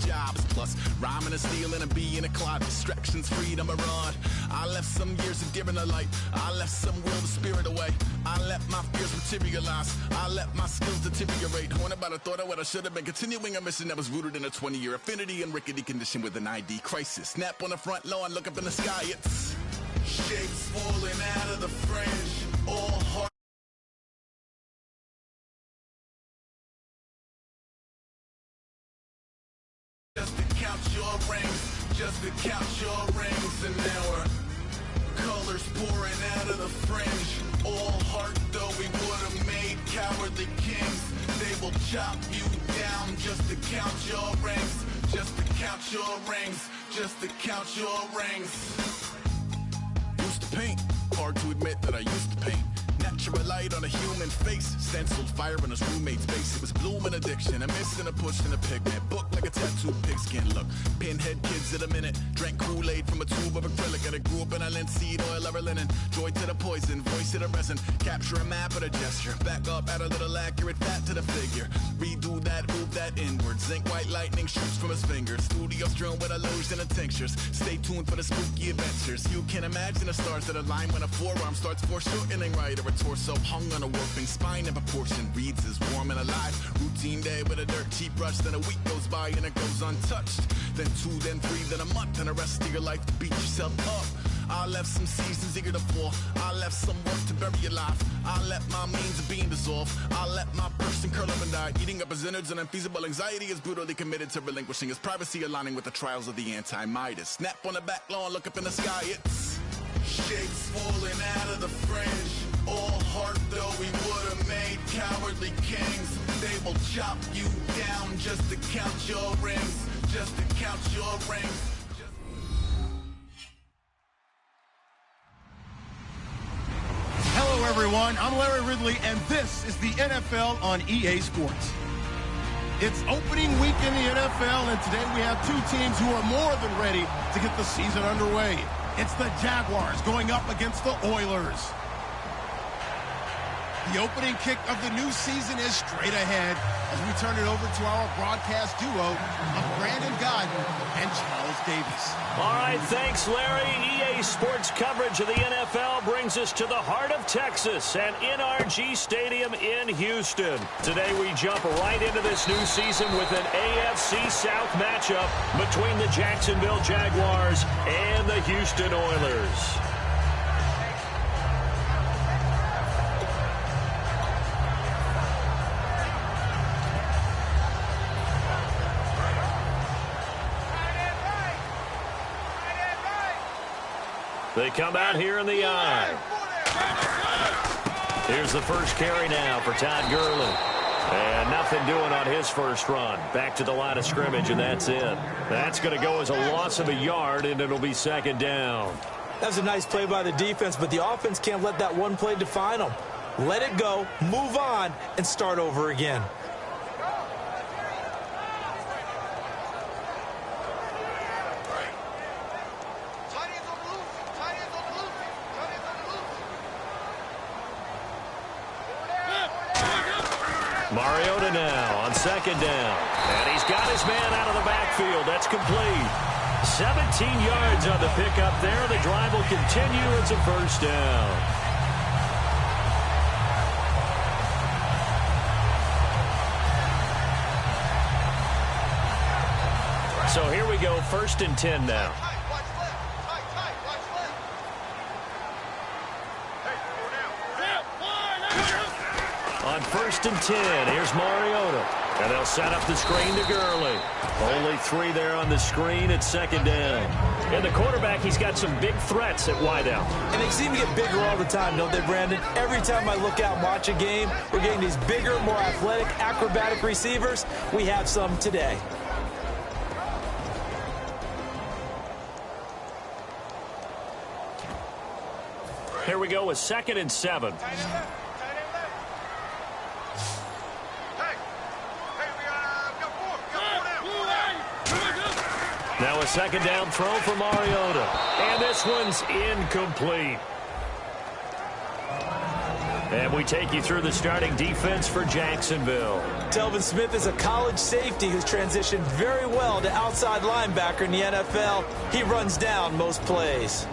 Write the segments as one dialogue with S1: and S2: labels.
S1: jobs. Plus, rhyming and stealing and being a clod. Distractions, freedom, a rod. I left some years of deer in the light. I left some will the spirit away. I let my fears materialize. I let my skills deteriorate. Haunted by the thought of what I should have been. Continuing a mission that was rooted in a 20-year affinity and rickety condition with an ID crisis. Snap on the front lawn, look up in the sky. It's shapes falling out of the fringe. All heart. Just to count your rings. Just to count your rings. And now we're colors pouring out of the fringe. All heart though we would have made cowardly kings. They will chop you down just to count your rings. Just to count your rings. Just to count your rings. Used to paint. Hard to admit that I used to paint. Natural light on a human face. Stenciled fire in his roommate's face. It was blooming addiction. A miss and a push and a pigment. Book like a tattooed pigskin. Look, pinhead kids in a minute. Drank Kool-Aid from a tube of acrylic. And I grew up in a linseed oil ever linen. Joy to the poison, voice to the resin. Capture a map of a gesture. Back up, add a little accurate fat to the figure. Redo that, move that inward. Zinc white lightning shoots from his fingers. Studio strewn with illusion and tinctures. Stay tuned for the spooky adventures. You can imagine the stars that align when a forearm starts foreshortening right. Or a torso hung on a warping spine in proportion. Reads as warm and alive. Routine day with a dirt cheap brush. Then a week goes by and it goes untouched. Then 2, then 3, then a month. And the rest of your life to beat yourself up. I left some seasons eager to fall. I left some work to bury your life. I let my means of being dissolve. I let my person curl up and die. Eating up his innards and unfeasible anxiety is brutally committed to relinquishing his privacy, aligning with the trials of the anti-Midas. Snap on the back lawn, look up in the sky. It's shapes falling out of the fringe. All heart though we would have made cowardly kings. They will chop you down just to count your rings. Just to count your rings.
S2: Hello everyone, I'm Larry Ridley and this is the NFL on EA Sports. It's opening week in the NFL and today we have two teams who are more than ready to get the season underway. It's the Jaguars going up against the Oilers. The opening kick of the new season is straight ahead as we turn it over to our broadcast duo of Brandon Godden and Charles Davis.
S3: All right, thanks, Larry. EA Sports coverage of the NFL brings us to the heart of Texas and NRG Stadium in Houston. Today we jump right into this new season with an AFC South matchup between the Jacksonville Jaguars and the Houston Oilers. They come out here in the eye. Here's the first carry now for Todd Gurley. And nothing doing on his first run. Back to the line of scrimmage, and that's it. That's going to go as a loss of a yard, and it'll be second down.
S4: That was a nice play by the defense, but the offense can't let that one play define them. Let it go, move on, and start over again.
S3: Mariota now on second down. And he's got his man out of the backfield. That's complete. 17 yards on the pickup there. The drive will continue. It's a first down. So here we go, 1st and 10 now. On 1st and 10, here's Mariota. And they'll set up the screen to Gurley. Only 3 there on the screen at second down. And the quarterback, he's got some big threats at wideout.
S4: And they seem to get bigger all the time, don't they, Brandon? Every time I look out and watch a game, we're getting these bigger, more athletic, acrobatic receivers. We have some today.
S3: Here we go with 2nd and 7. Now a second down throw for Mariota. And this one's incomplete. And we take you through the starting defense for Jacksonville.
S4: Telvin Smith is a college safety who's transitioned very well to outside linebacker in the NFL. He runs down most plays.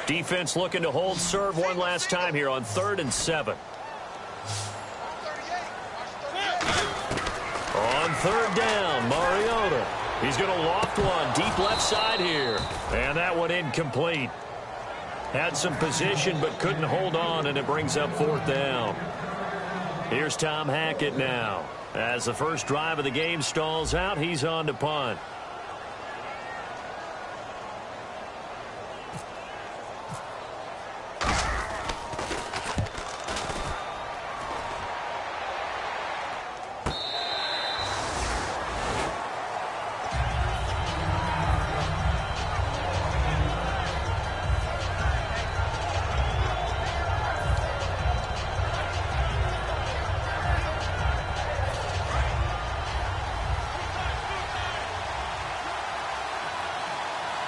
S3: Defense looking to hold serve one last time here on 3rd and 7. On 3rd down, Mariota. He's going to loft one deep left side here. And that one incomplete. Had some position but couldn't hold on, and it brings up 4th down. Here's Tom Hackett now. As the first drive of the game stalls out, he's on to punt.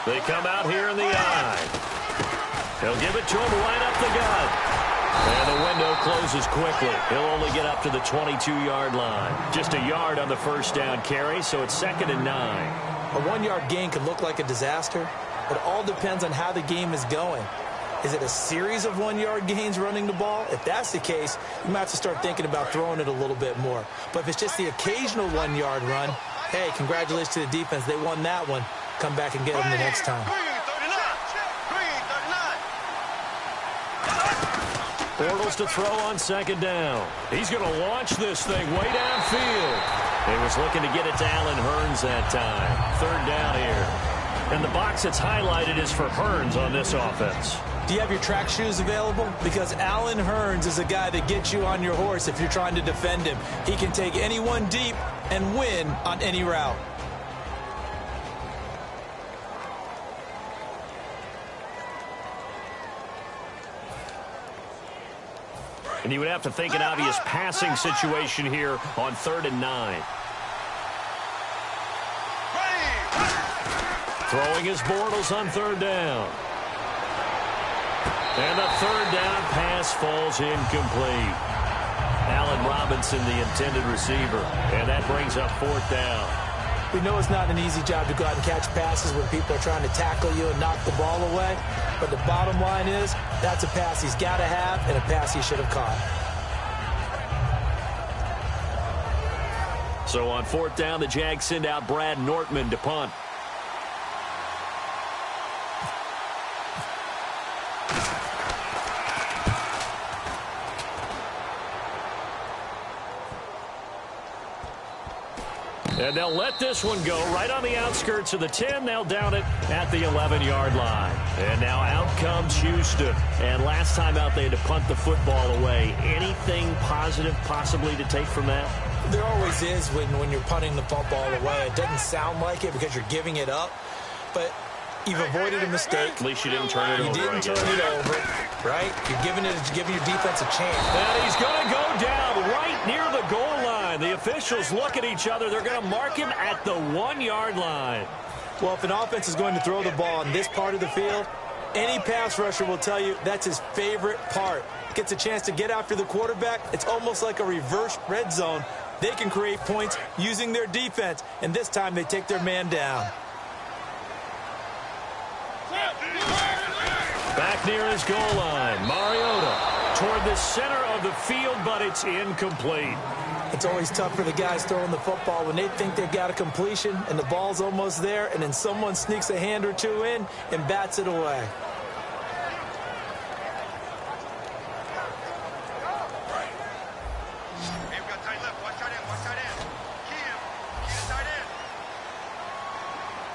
S3: They come out here in the eye. They'll give it to him right up the gut. And the window closes quickly. He'll only get up to the 22-yard line. Just a yard on the first down carry, so it's 2nd and 9.
S4: A 1-yard gain could look like a disaster, but it all depends on how the game is going. Is it a series of 1-yard gains running the ball? If that's the case, you might have to start thinking about throwing it a little bit more. But if it's just the occasional 1-yard run, hey, congratulations to the defense. They won that one. Come back and get them the next time.
S3: Bortles to throw on 2nd down. He's going to launch this thing way downfield. He was looking to get it to Allen Hurns that time. 3rd down here. And the box that's highlighted is for Hurns on this offense.
S4: Do you have your track shoes available? Because Allen Hurns is a guy that gets you on your horse if you're trying to defend him. He can take anyone deep and win on any route.
S3: And you would have to think an obvious passing situation here on 3rd and 9. Throwing his Bortles on 3rd down. And the 3rd down pass falls incomplete. Allen Robinson, the intended receiver. And that brings up 4th down.
S4: We know it's not an easy job to go out and catch passes when people are trying to tackle you and knock the ball away. But the bottom line is, that's a pass he's got to have and a pass he should have caught.
S3: So on 4th down, the Jags send out Brad Nortman to punt. And they'll let this one go right on the outskirts of the 10. They'll down it at the 11-yard line. And now out comes Houston. And last time out, they had to punt the football away. Anything positive possibly to take from that?
S4: There always is when you're punting the football away. It doesn't sound like it because you're giving it up. But you've avoided a mistake.
S3: At least you didn't turn it over.
S4: You didn't turn it over, right? You're giving your defense a chance.
S3: And he's going to go down right near the goal line. The officials look at each other. They're going to mark him at the 1-yard line.
S4: Well, if an offense is going to throw the ball on this part of the field, any pass rusher will tell you that's his favorite part. Gets a chance to get after the quarterback. It's almost like a reverse red zone. They can create points using their defense, and this time they take their man down.
S3: Back near his goal line, Mariota toward the center of the field, but it's incomplete.
S4: It's always tough for the guys throwing the football when they think they've got a completion and the ball's almost there, and then someone sneaks a hand or two in and bats it away.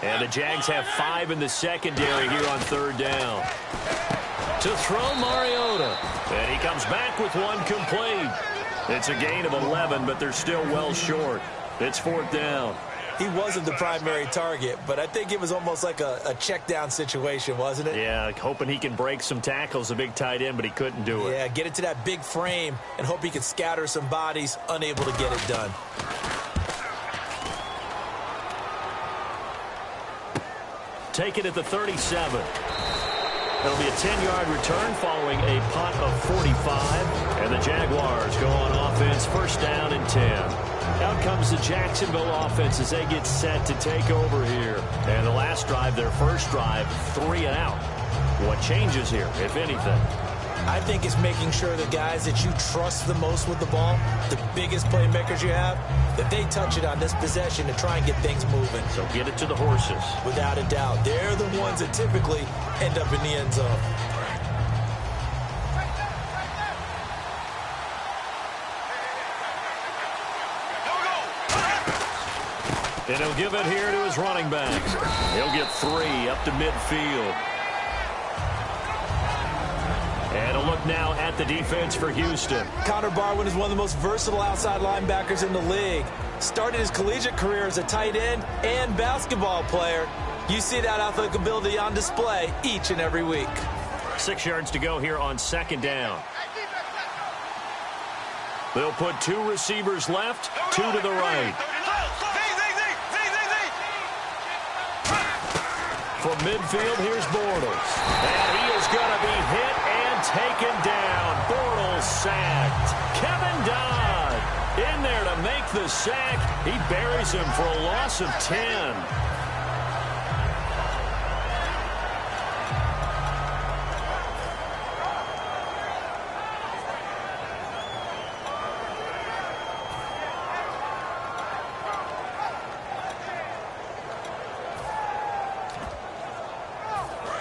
S3: And the Jags have 5 in the secondary here on 3rd down. To throw Mariota. And he comes back with one complete. It's a gain of 11, but they're still well short. It's 4th down.
S4: He wasn't the primary target, but I think it was almost like a check down situation, wasn't it?
S3: Yeah, hoping he can break some tackles, a big tight end, but he couldn't do it.
S4: Yeah, get it to that big frame and hope he can scatter some bodies, unable to get it done.
S3: take it at the 37. It'll be a 10-yard return following a punt of 45. And the Jaguars go on offense, first down and 10. Out comes the Jacksonville offense as they get set to take over here. And the last drive, their first drive, 3 and out. What changes here, if anything?
S4: I think it's making sure the guys that you trust the most with the ball, the biggest playmakers you have, that they touch it on this possession to try and get things moving.
S3: So get it to the horses.
S4: Without a doubt. They're the ones that typically end up in the end zone.
S3: And he'll give it here to his running backs. He'll get 3 up to midfield. And a look now at the defense for Houston.
S4: Connor Barwin is one of the most versatile outside linebackers in the league. Started his collegiate career as a tight end and basketball player. You see that athletic ability on display each and every week.
S3: 6 yards to go here on second down. They'll put 2 receivers left, 2 to the right. From midfield, here's Bortles. And he is going to be hit and taken down. Bortles sacked. Kevin Dodd in there to make the sack. He buries him for a loss of 10.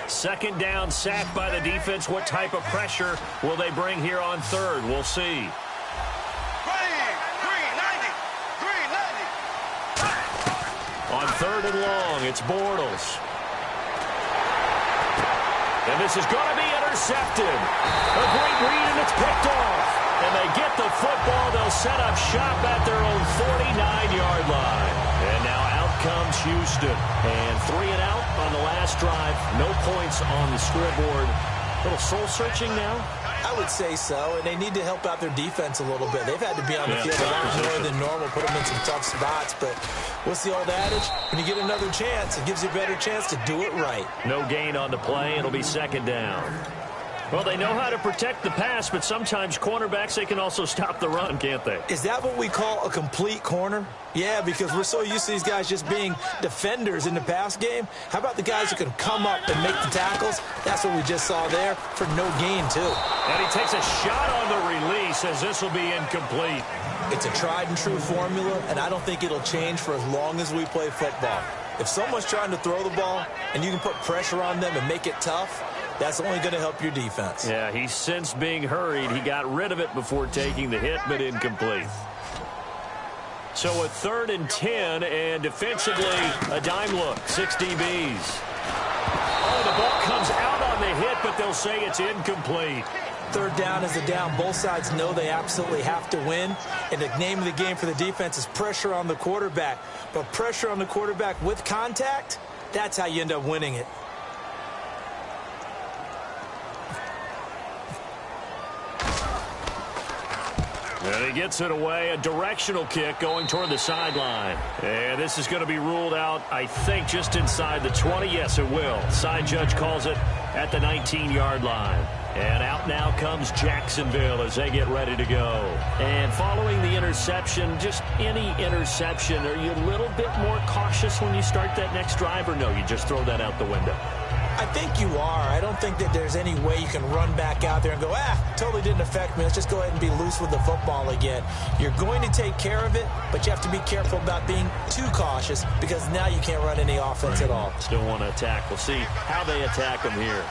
S3: Second down, sacked by the defense. What type of pressure will they bring here on third? We'll see. On third and long, it's Bortles. And this is going to be intercepted. A great read, and it's picked off. And they get the football. They'll set up shop at their own 49-yard line. And now out comes Houston. And 3 and out on the last drive. No points on the scoreboard. A little soul-searching now?
S4: I would say so, and they need to help out their defense a little bit. They've had to be on the field a lot more than normal, put them in some tough spots. But what's the old adage? When you get another chance, it gives you a better chance to do it right.
S3: No gain on the play. It'll be second down. Well, they know how to protect the pass, but sometimes cornerbacks, they can also stop the run, can't they?
S4: Is that what we call a complete corner? Yeah, because we're so used to these guys just being defenders in the pass game. How about the guys who can come up and make the tackles? That's what we just saw there for no gain, too.
S3: And he takes a shot on the release as this will be incomplete.
S4: It's a tried-and-true formula, and I don't think it'll change for as long as we play football. If someone's trying to throw the ball and you can put pressure on them and make it tough, that's only going to help your defense.
S3: Yeah, he's since being hurried. He got rid of it before taking the hit, but incomplete. So a 3rd and 10, and defensively, a dime look, 6 DBs. Oh, the ball comes out on the hit, but they'll say it's incomplete.
S4: Third down is a down. Both sides know they absolutely have to win. And the name of the game for the defense is pressure on the quarterback. But pressure on the quarterback with contact, that's how you end up winning it.
S3: And he gets it away, a directional kick going toward the sideline. And this is going to be ruled out, I think, just inside the 20. Yes, it will. Side judge calls it at the 19-yard line. And out now comes Jacksonville as they get ready to go. And following the interception, just any interception, are you a little bit more cautious when you start that next drive, or no, you just throw that out the window?
S4: I think you are. I don't think that there's any way you can run back out there and go, totally didn't affect me. Let's just go ahead and be loose with the football again. You're going to take care of it, but you have to be careful about being too cautious because now you can't run any offense at all.
S3: Still want to attack. We'll see how they attack them here.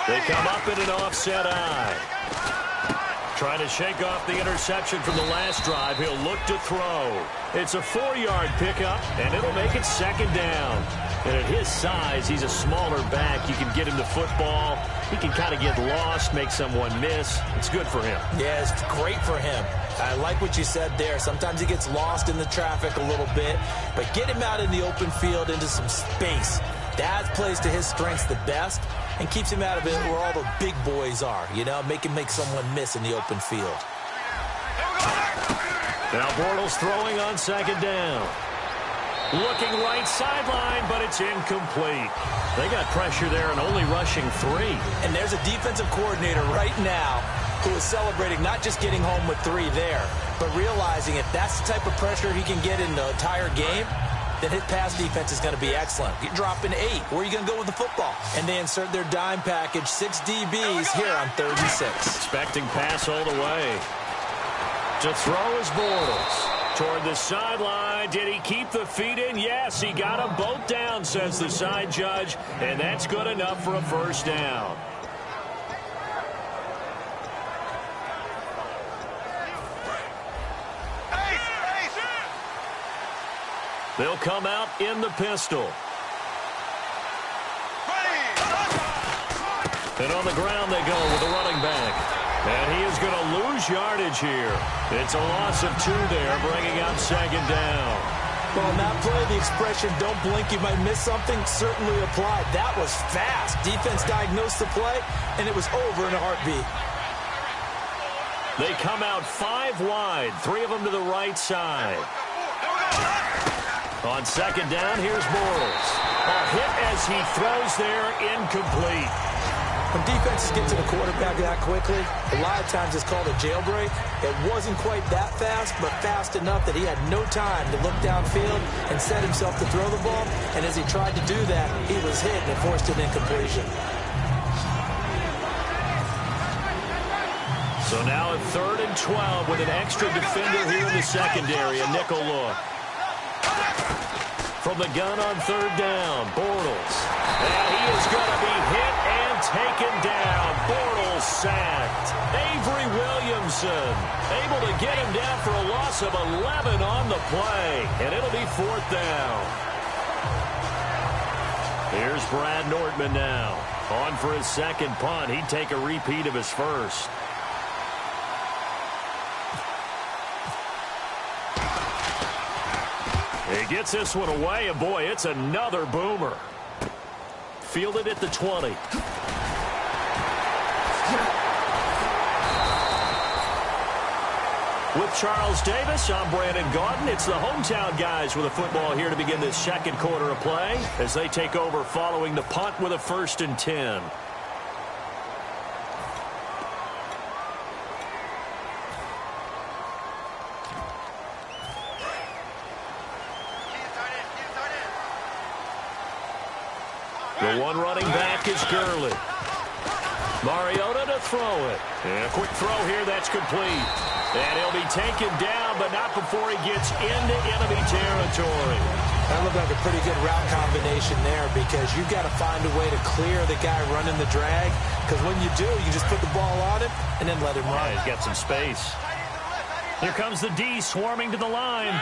S3: They come up in an offset eye. Trying to shake off the interception from the last drive. He'll look to throw. It's a 4-yard pickup, and it'll make it second down. And at his size, he's a smaller back. You can get him to football. He can kind of get lost, make someone miss. It's good for him.
S4: Yeah, it's great for him. I like what you said there. Sometimes he gets lost in the traffic a little bit, but get him out in the open field into some space. That plays to his strengths the best and keeps him out of it where all the big boys are, you know, make him make someone miss in the open field.
S3: Now Bortles throwing on second down. Looking right sideline, but it's incomplete. They got pressure there and only rushing 3.
S4: And there's a defensive coordinator right now who is celebrating not just getting home with 3 there, but realizing if that's the type of pressure he can get in the entire game, then his pass defense is going to be excellent. You're dropping 8. Where are you going to go with the football? And they insert their dime package, 6 DBs here on 3rd and 6.
S3: Expecting pass all the way. To throw is Bortles. Toward the sideline. Did he keep the feet in? Yes, he got them both down, says the side judge. And that's good enough for a first down. They'll come out in the pistol. And on the ground they go with the running back. And he is going to lose yardage here. It's a loss of 2 there, bringing up second down.
S4: Well, in that play, the expression, don't blink, you might miss something, certainly applied. That was fast. Defense diagnosed the play, and it was over in a heartbeat.
S3: They come out 5 wide, 3 of them to the right side. On second down, here's Bortles. A hit as he throws there, incomplete.
S4: When defenses get to the quarterback that quickly, a lot of times it's called a jailbreak. It wasn't quite that fast, but fast enough that he had no time to look downfield and set himself to throw the ball. And as he tried to do that, he was hit and forced an incompletion.
S3: So now at 3rd and 12 with an extra defender here in the secondary, a nickel look. From the gun on 3rd down, Bortles. And he is going to be hit and taken down. Bortles sacked. Avery Williamson able to get him down for a loss of 11 on the play. And it'll be 4th down. Here's Brad Nortman now. On for his second punt. He'd take a repeat of his first. He gets this one away, and boy, it's another boomer. Fielded at the 20. With Charles Davis, I'm Brandon Gaudin. It's the hometown guys with a football here to begin this second quarter of play as they take over following the punt with a 1st and 10. The one running back is Gurley. Mariota to throw it. And a quick throw here, that's complete. And he'll be taken down, but not before he gets into enemy territory.
S4: That looked like a pretty good route combination there because you've got to find a way to clear the guy running the drag. Because when you do, you just put the ball on him and then let him run.
S3: Yeah, he's got some space. Here comes the D swarming to the line.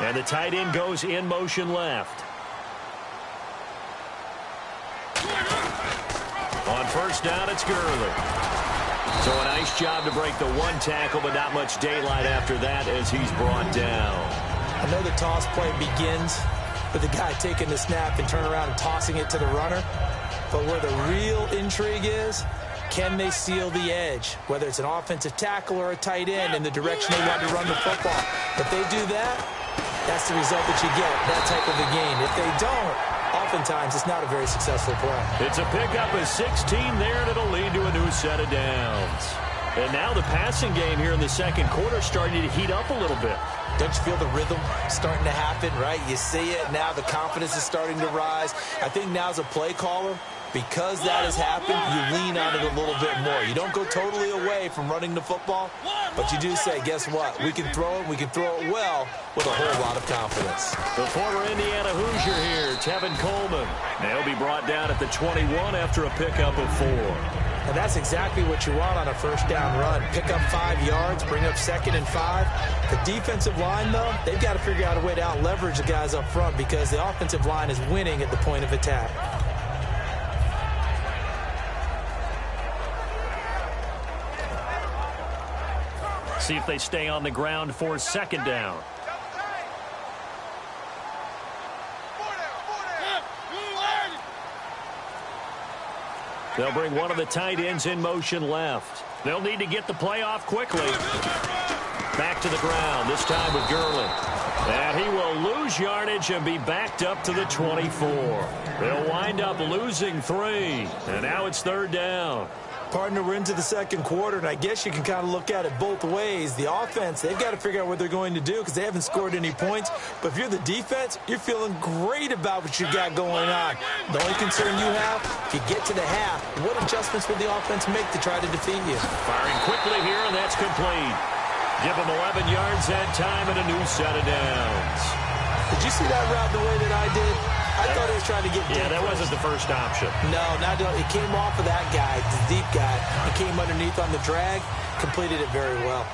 S3: And the tight end goes in motion left. On 1st down, it's Gurley. So a nice job to break the 1 tackle, but not much daylight after that as he's brought down.
S4: I know the toss play begins with the guy taking the snap and turn around and tossing it to the runner. But where the real intrigue is, can they seal the edge? Whether it's an offensive tackle or a tight end in the direction they want to run the football. If they do that, that's the result that you get, that type of a game. If they don't, oftentimes it's not a very successful play.
S3: It's a pickup of 16 there, and it'll lead to a new set of downs. And now the passing game here in the second quarter starting to heat up a little bit.
S4: Don't you feel the rhythm starting to happen, right? You see it now. The confidence is starting to rise. I think now as a play caller, because that has happened, you lean on it a little bit more. You don't go totally away from running the football, but you do say, guess what? We can throw it. We can throw it well with a whole lot of confidence.
S3: The former Indiana Hoosier here, Tevin Coleman. They'll be brought down at the 21 after a pickup of 4.
S4: And that's exactly what you want on a 1st down run. Pick up 5 yards, bring up 2nd and 5. The defensive line, though, they've got to figure out a way to out-leverage the guys up front because the offensive line is winning at the point of attack.
S3: See if they stay on the ground for 2nd down. They'll bring one of the tight ends in motion left. They'll need to get the play off quickly. Back to the ground, this time with Gurley. And he will lose yardage and be backed up to the 24. They'll wind up losing 3. And now it's 3rd down.
S4: Partner, we're into the second quarter, and I guess you can kind of look at it both ways. The offense, they've got to figure out what they're going to do because they haven't scored any points. But if you're the defense, you're feeling great about what you got going on. The only concern you have, if you get to the half, what adjustments will the offense make to try to defeat you?
S3: Firing quickly here, and that's complete. Give them 11 yards that time and a new set of downs.
S4: Did you see that route the way that I did? I thought he was trying to get deep.
S3: Yeah, that wasn't the first option.
S4: No, it came off of that guy, the deep guy. He came underneath on the drag, completed it very well.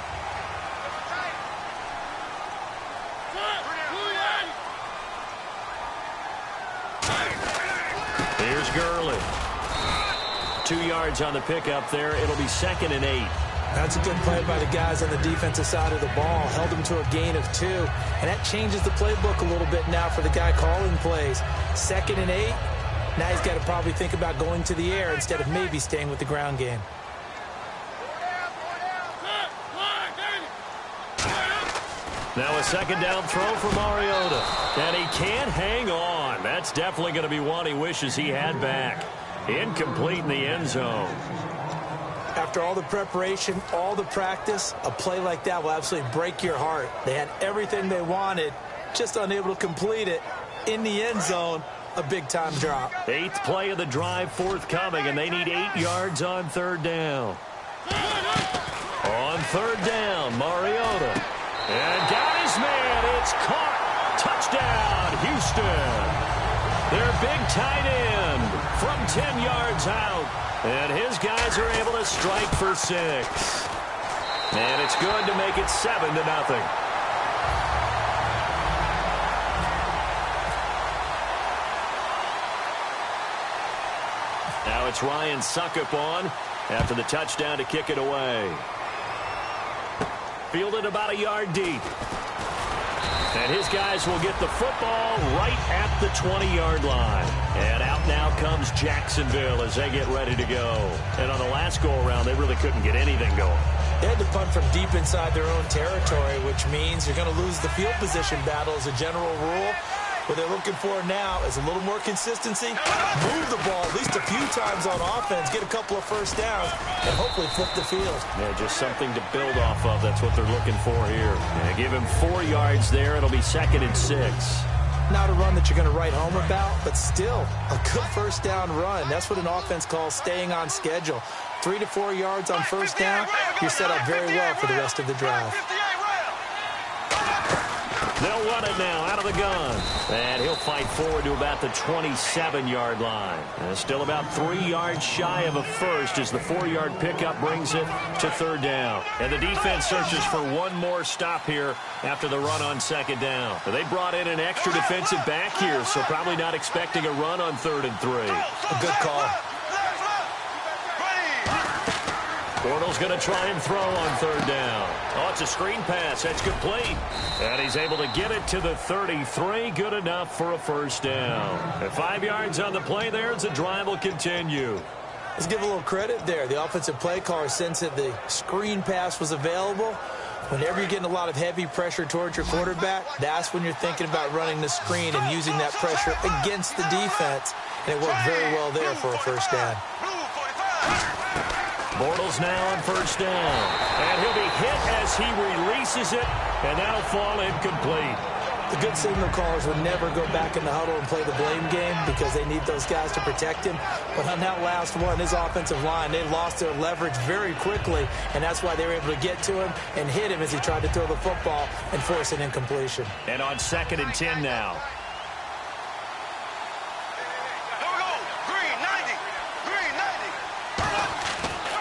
S3: Here's Gurley. 2 yards on the pickup there. It'll be 2nd and 8.
S4: That's a good play by the guys on the defensive side of the ball. Held them to a gain of 2. And that changes the playbook a little bit now for the guy calling plays. 2nd and 8. Now he's got to probably think about going to the air instead of maybe staying with the ground game.
S3: Now a 2nd down throw for Mariota. And he can't hang on. That's definitely going to be one he wishes he had back. Incomplete in the end zone.
S4: After all the preparation, all the practice, a play like that will absolutely break your heart. They had everything they wanted, just unable to complete it. In the end zone, a big-time drop.
S3: 8th play of the drive forthcoming, and they need 8 yards on 3rd down. On 3rd down, Mariota. And got his man. It's caught. Touchdown, Houston. Their big tight end from 10 yards out. And his guys are able to strike for 6. And it's good to make it 7-0. Now it's Ryan Suckup on after the touchdown to kick it away. Fielded about a yard deep. And his guys will get the football right at the 20-yard line. And out now comes Jacksonville as they get ready to go. And on the last go-around, they really couldn't get anything going.
S4: They had to punt from deep inside their own territory, which means you're going to lose the field position battle as a general rule. What they're looking for now is a little more consistency, move the ball at least a few times on offense, get a couple of first downs, and hopefully flip the field.
S3: Yeah, just something to build off of. That's what they're looking for here. Yeah, give him 4 yards there. It'll be 2nd and 6.
S4: Not a run that you're going to write home about, but still a good first down run. That's what an offense calls staying on schedule. 3 to 4 yards on first down, you're set up very well for the rest of the drive.
S3: They'll run it now out of the gun. And he'll fight forward to about the 27-yard line. And still about 3 yards shy of a first as the 4-yard pickup brings it to 3rd down. And the defense searches for one more stop here after the run on 2nd down. They brought in an extra defensive back here, so probably not expecting a run on 3rd and 3.
S4: A good call.
S3: Bortles going to try and throw on 3rd down. Oh, it's a screen pass. That's complete. And he's able to get it to the 33. Good enough for a first down. And 5 yards on the play there as the drive will continue.
S4: Let's give a little credit there. The offensive play caller sensed that the screen pass was available. Whenever you're getting a lot of heavy pressure towards your quarterback, that's when you're thinking about running the screen and using that pressure against the defense. And it worked very well there for a first down.
S3: Bortles now on first down. And he'll be hit as he releases it, and that'll fall incomplete.
S4: The good signal callers would never go back in the huddle and play the blame game because they need those guys to protect him. But on that last one, his offensive line, they lost their leverage very quickly, and that's why they were able to get to him and hit him as he tried to throw the football and force an incompletion.
S3: And on 2nd and 10 now.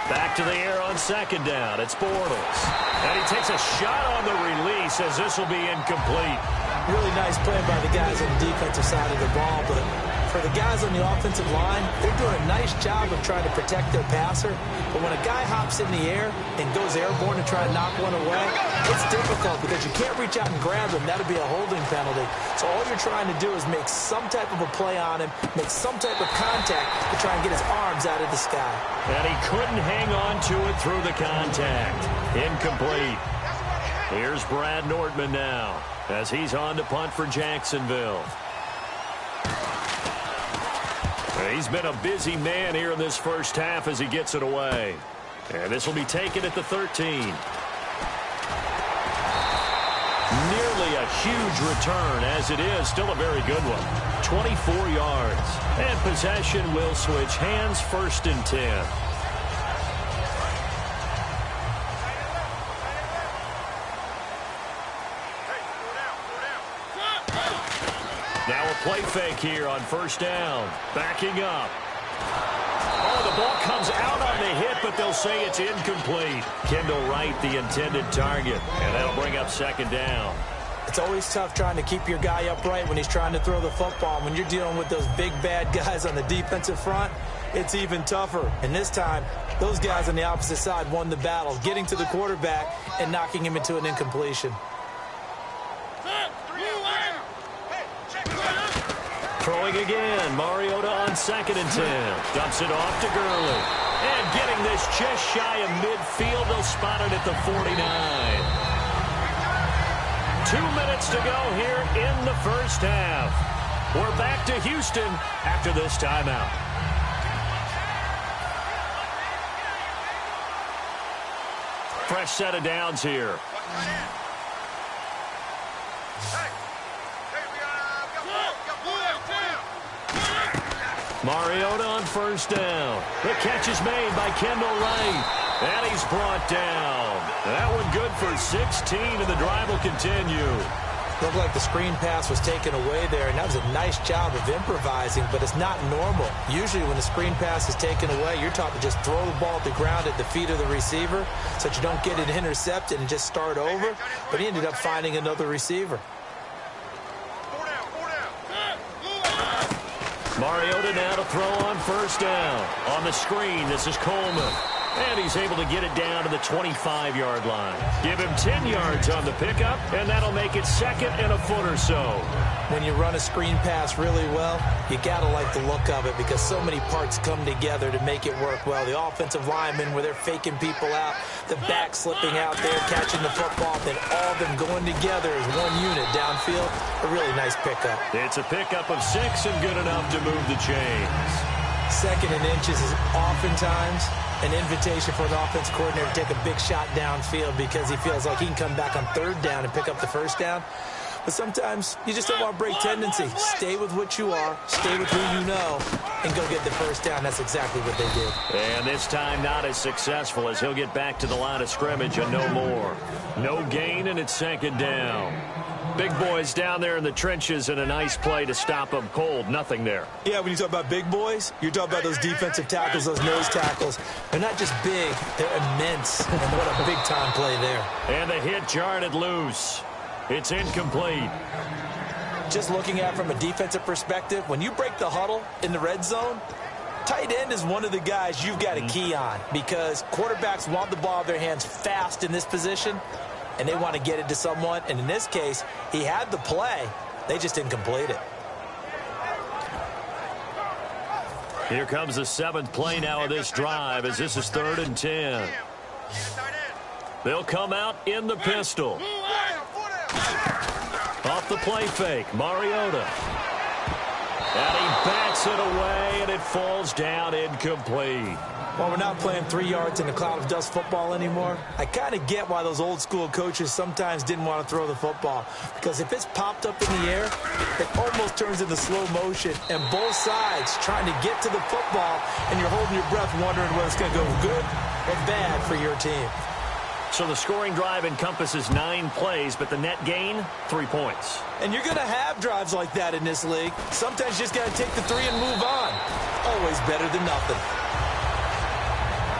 S3: Back to the air on 2nd down. It's Bortles. And he takes a shot on the release as this will be incomplete.
S4: Really nice play by the guys on the defensive side of the ball, but For the guys on the offensive line, they're doing a nice job of trying to protect their passer. But when a guy hops in the air and goes airborne to try and knock one away, it's difficult because you can't reach out and grab him. That'll be a holding penalty. So all you're trying to do is make some type of a play on him, make some type of contact to try and get his arms out of the sky.
S3: And he couldn't hang on to it through the contact. Incomplete. Here's Brad Nordman now as he's on to punt for Jacksonville. He's been a busy man here in this first half as he gets it away. And this will be taken at the 13. Nearly a huge return, as it is still a very good one. 24 yards. And possession will switch hands, 1st and 10. Now a play fake here on 1st down. Backing up. Oh, the ball comes out on the hit, but they'll say it's incomplete. Kendall Wright, the intended target, and that'll bring up 2nd down.
S4: It's always tough trying to keep your guy upright when he's trying to throw the football. When you're dealing with those big, bad guys on the defensive front, it's even tougher. And this time, those guys on the opposite side won the battle, getting to the quarterback and knocking him into an incompletion.
S3: Throwing again. Mariota on 2nd and 10. Dumps it off to Gurley. And getting this just shy of midfield. They'll spot it at the 49. 2 minutes to go here in the first half. We're back to Houston after this timeout. Fresh set of downs here. Mariota on 1st down. The catch is made by Kendall Wright. And he's brought down. That one good for 16, and the drive will continue.
S4: Looked like the screen pass was taken away there, and that was a nice job of improvising, but it's not normal. Usually when the screen pass is taken away, you're taught to just throw the ball at the ground at the feet of the receiver so that you don't get it intercepted and just start over. But he ended up finding another receiver.
S3: Mariota now to throw on 1st down. On the screen, this is Coleman. And he's able to get it down to the 25-yard line. Give him 10 yards on the pickup, and that'll make it 2nd and a foot or so.
S4: When you run a screen pass really well, you got to like the look of it because so many parts come together to make it work well. The offensive linemen, where they're faking people out, the back slipping out there, catching the football, then all of them going together as one unit downfield. A really nice pickup.
S3: It's a pickup of 6 and good enough to move the chains.
S4: 2nd and inches is oftentimes an invitation for an offense coordinator to take a big shot downfield because he feels like he can come back on 3rd down and pick up the 1st down. But sometimes you just don't want to break tendency. Stay with what you are, stay with who you know, and go get the 1st down. That's exactly what they did.
S3: And this time not as successful as he'll get back to the line of scrimmage and no more. No gain, and it's 2nd down. Big boys down there in the trenches, and a nice play to stop them cold. Nothing there.
S4: Yeah, when you talk about big boys, you're talking about those defensive tackles, those nose tackles. They're not just big, they're immense. And what a big-time play there.
S3: And the hit jarred it loose. It's incomplete.
S4: Just looking at it from a defensive perspective, when you break the huddle in the red zone, tight end is one of the guys you've got to key on because quarterbacks want the ball in their hands fast in this position, and they want to get it to someone. And in this case, he had the play. They just didn't complete it.
S3: Here comes the 7th play now of this drive as this is 3rd and 10. They'll come out in the pistol. Off the play fake, Mariota. And he bats it away, and it falls down incomplete.
S4: Well, we're not playing 3 yards in a cloud of dust football anymore. I kind of get why those old school coaches sometimes didn't want to throw the football. Because if it's popped up in the air, it almost turns into slow motion. And both sides trying to get to the football, and you're holding your breath wondering whether it's going to go good or bad for your team.
S3: So the scoring drive encompasses 9 plays, but the net gain, 3 points.
S4: And you're going to have drives like that in this league. Sometimes you just got to take the 3 and move on. Always better than nothing.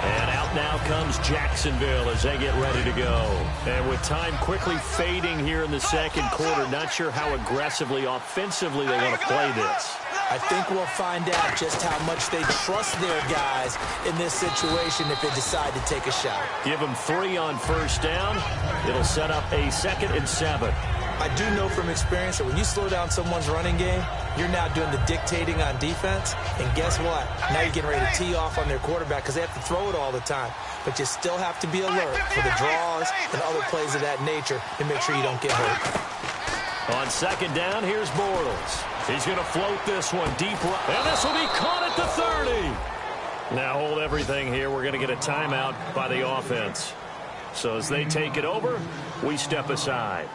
S3: And out Out now comes Jacksonville as they get ready to go. And with time quickly fading here in the second quarter, not sure how aggressively, offensively they want to play this.
S4: I think we'll find out just how much they trust their guys in this situation if they decide to take a shot.
S3: Give them 3 on first down. It'll set up a 2nd and 7.
S4: I do know from experience that when you slow down someone's running game, you're now doing the dictating on defense. And guess what? Now you're getting ready to tee off on their quarterback because they have to throw it all the time. But you still have to be alert for the draws and other plays of that nature to make sure you don't get hurt.
S3: On 2nd down, here's Bortles. He's going to float this one deep right. And this will be caught at the 30. Now hold everything here. We're going to get a timeout by the offense. So as they take it over, we step aside.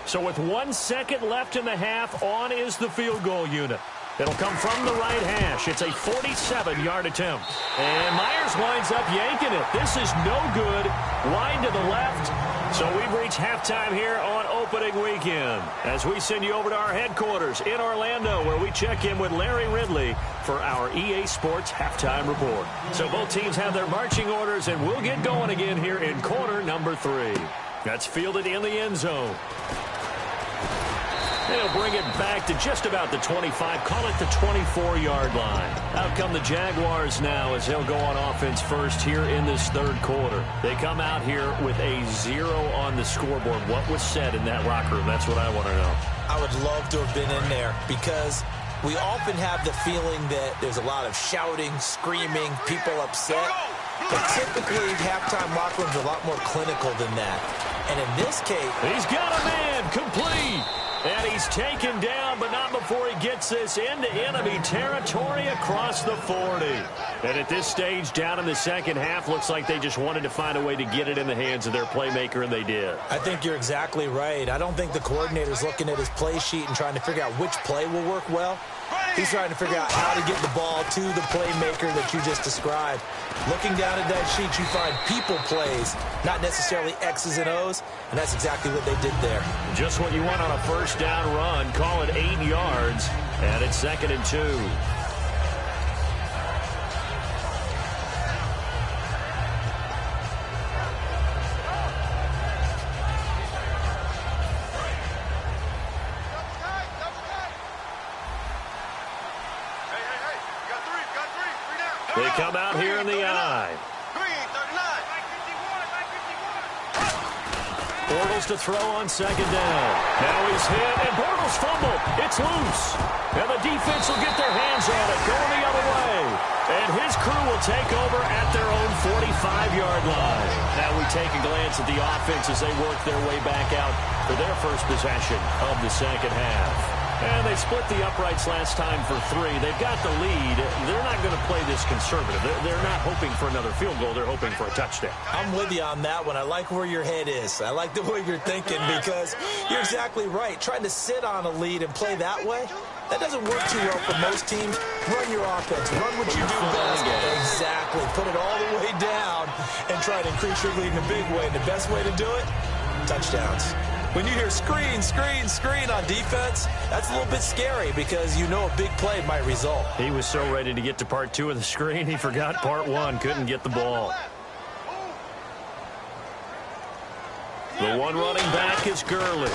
S3: So with 1 second left in the half, on is the field goal unit. It'll come from the right hash. It's a 47-yard attempt. And Myers winds up yanking it. This is no good. Wide to the left. So we've reached halftime here on opening weekend as we send you over to our headquarters in Orlando, where we check in with Larry Ridley for our EA Sports Halftime Report. So both teams have their marching orders, and we'll get going again here in quarter number 3. That's fielded in the end zone. They'll bring it back to just about the 25, call it the 24-yard line. Out come the Jaguars now as they'll go on offense first here in this third quarter. They come out here with a 0 on the scoreboard. What was said in that locker room? That's what I want to know.
S4: I would love to have been in there because we often have the feeling that there's a lot of shouting, screaming, people upset. But typically, halftime locker rooms are a lot more clinical than that. And in this case,
S3: he's got a man complete. And he's taken down, but not before he gets this into enemy territory across the 40. And at this stage, down in the second half, looks like they just wanted to find a way to get it in the hands of their playmaker, and they did.
S4: I think you're exactly right. I don't think the coordinator's looking at his play sheet and trying to figure out which play will work well. He's trying to figure out how to get the ball to the playmaker that you just described. Looking down at that sheet, you find people plays, not necessarily X's and O's, and that's exactly what they did there.
S3: Just what you want on a first down run. Call it 8 yards, and it's 2nd and 2. They come out here in the I. Bortles to throw on 2nd down. Now he's hit, and Bortles fumbled. It's loose. And the defense will get their hands on it, going the other way. And his crew will take over at their own 45-yard line. Now we take a glance at the offense as they work their way back out for their first possession of the second half. And they split the uprights last time for 3. They've got the lead. They're not going to play this conservative. They're not hoping for another field goal. They're hoping for a touchdown.
S4: I'm with you on that one. I like where your head is. I like the way you're thinking because you're exactly right. Trying to sit on a lead and play that way, that doesn't work too well for most teams. Run your offense. Run what you do best. Exactly. Put it all the way down and try to increase your lead in a big way. And the best way to do it, touchdowns. When you hear screen, screen, screen on defense, that's a little bit scary because you know a big play might result.
S3: He was so ready to get to part 2 of the screen, he forgot part 1, couldn't get the ball. The one running back is Gurley.